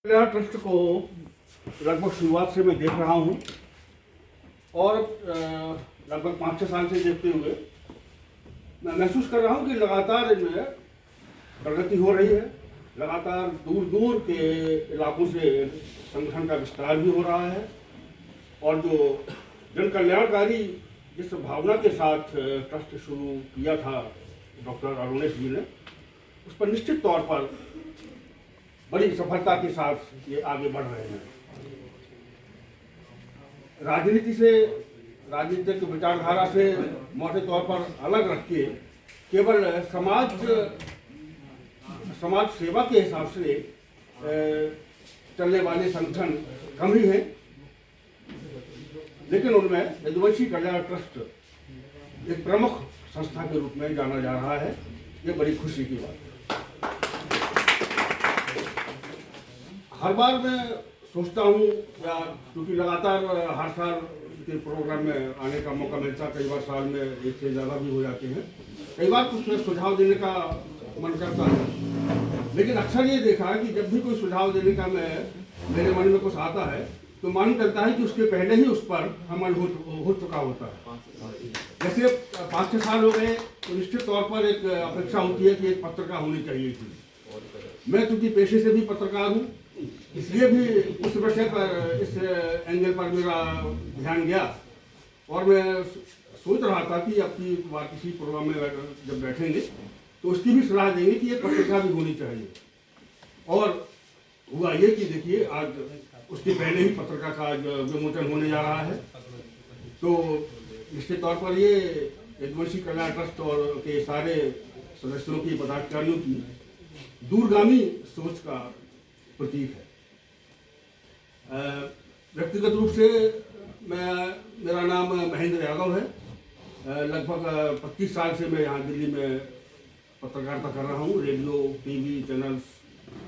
कल्याण trust को लगभग शुरुआत से मैं देख रहा हूँ और लगभग 5-6 साल से देखते हुए मैं महसूस कर रहा हूँ कि लगातार इनमें प्रगति हो रही है। लगातार दूर दूर के इलाकों से संगठन का विस्तार भी हो रहा है और जो जन कल्याणकारी जिस भावना के साथ ट्रस्ट शुरू किया था डॉक्टर अरुणेश जी ने, उस पर निश्चित तौर पर बड़ी सफलता के साथ ये आगे बढ़ रहे हैं। राजनीति से, राजनीतिक विचारधारा से मोटे तौर पर अलग रख के केवल समाज सेवा के हिसाब से चलने वाले संगठन कम ही हैं, लेकिन उनमें यदुवंशी कल्याण ट्रस्ट एक प्रमुख संस्था के रूप में जाना जा रहा है। ये बड़ी खुशी की बात है। हर बार मैं सोचता हूँ, या क्योंकि लगातार हर साल के प्रोग्राम में आने का मौका मिलता, कई बार साल में एक से ज़्यादा भी हो जाते हैं, कई बार कुछ सुझाव देने का मन करता है, लेकिन अक्सर ये देखा है कि जब भी कोई सुझाव देने का मेरे मन में कुछ आता है तो मालूम चलता है कि उसके पहले ही उस पर अमल हो चुका होता है। जैसे 5-6 साल हो गए तो निश्चित तौर पर एक अपेक्षा होती है कि एक पत्रिका होनी चाहिए थी। मैं चूँकि पेशे से भी पत्रकार हूँ, इसलिए भी उस विषय पर, इस एंगल पर मेरा ध्यान गया और मैं सोच रहा था कि अब की बार किसी प्रोग्राम में जब बैठेंगे तो उसकी भी सलाह देंगे कि एक पत्रिका भी होनी चाहिए। और हुआ ये कि देखिए, आज उसके पहले ही पत्रिका का विमोचन होने जा रहा है। तो निश्चित तौर पर ये यदुवंशी कल्याण ट्रस्ट और के सारे सदस्यों की, पदाधिकारियों की दूरगामी सोच का प्रतीक है। व्यक्तिगत रूप से मेरा नाम महेंद्र यादव है। लगभग 25 साल से मैं यहाँ दिल्ली में पत्रकारिता कर रहा हूँ। रेडियो, टीवी चैनल्स,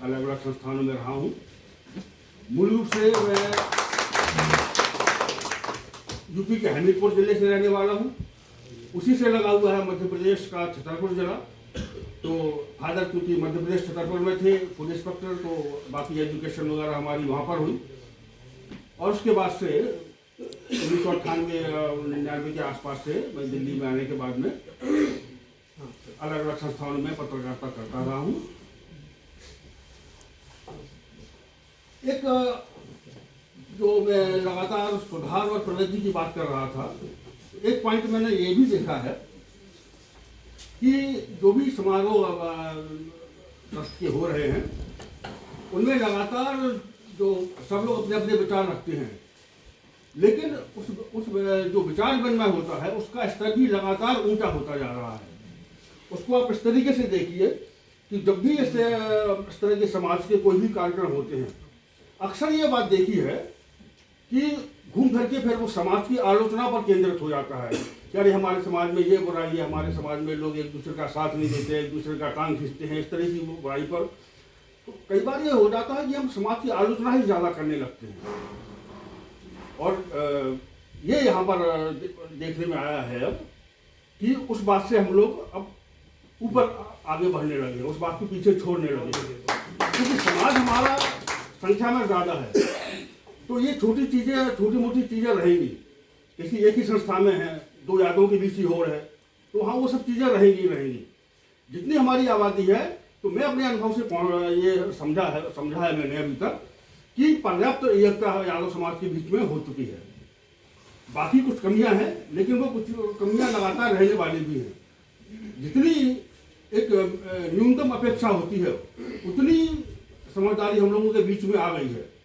अलग अलग संस्थानों में रहा हूँ। मूल रूप से मैं यूपी के हमीरपुर जिले से रहने वाला हूँ। उसी से लगा हुआ है मध्य प्रदेश का छतरपुर जिला। तो फादर क्योंकि मध्य प्रदेश छतरपुर में थे फूड इंस्पेक्टर, तो बाकी एजुकेशन वगैरह हमारी वहाँ पर हुई। और उसके बाद से 1998-99 के आसपास से मैं दिल्ली में आने के बाद में अलग अलग संस्थानों में पत्रकारिता करता रहा हूँ। एक जो मैं लगातार सुधार और प्रगति की बात कर रहा था, एक पॉइंट मैंने ये भी देखा है कि जो भी समारोह ट्रस्ट के हो रहे हैं उनमें लगातार जो सब लोग अपने अपने विचार रखते हैं, लेकिन उस जो विचार विनिमय होता है उसका स्तर भी लगातार ऊंचा होता जा रहा है। उसको आप इस तरीके से देखिए कि जब भी इस तरह के समाज के कोई भी कार्यक्रम होते हैं, अक्सर ये बात देखी है कि घूम फिर के फिर वो समाज की आलोचना पर केंद्रित हो जाता है कि अरे हमारे समाज में ये बुराई है, हमारे समाज में लोग एक दूसरे का साथ नहीं देते, एक दूसरे का टांग खींचते हैं, इस तरह की बुराई पर। तो कई बार ये हो जाता है कि हम समाज की आलोचना ही ज़्यादा करने लगते हैं। और ये यहाँ पर देखने में आया है अब कि उस बात से हम लोग अब ऊपर आगे बढ़ने लगे, उस बात को पीछे छोड़ने लगे, क्योंकि समाज हमारा संख्या में ज़्यादा है। तो ये छोटी मोटी चीज़ें रहेंगी। किसी एक ही संस्था में है, दो यादों के बीच ही हो रहे, तो हाँ वो सब चीज़ें रहेंगी। जितनी हमारी आबादी है, तो मैं अपने अनुभव से ये समझा है मैंने अभी तक कि पर्याप्त एकता यादव समाज के बीच में हो चुकी है। बाकी कुछ कमियां हैं, लेकिन वो कुछ कमियां लगातार रहने वाली भी हैं। जितनी एक न्यूनतम अपेक्षा होती है उतनी समझदारी हम लोगों के बीच में आ गई है।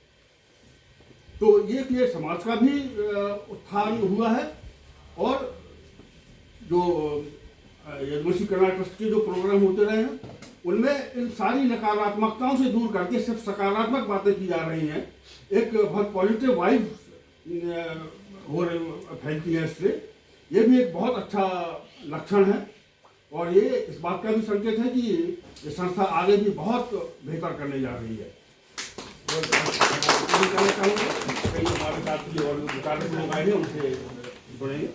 तो ये समाज का भी उत्थान हुआ है और जो यदुवंशी कल्याण ट्रस्ट के जो प्रोग्राम होते रहे हैं उनमें इन सारी नकारात्मकताओं से दूर करके सिर्फ सकारात्मक बातें की जा रही हैं। एक बहुत पॉजिटिव वाइब फैलती है इससे। ये भी एक बहुत अच्छा लक्षण है और ये इस बात का भी संकेत है कि ये संस्था आगे भी बहुत बेहतर करने जा रही है। और कहना चाहूँगा, कई हमारे साथ और विचारक लोग आए हैं, उनसे जुड़ेंगे।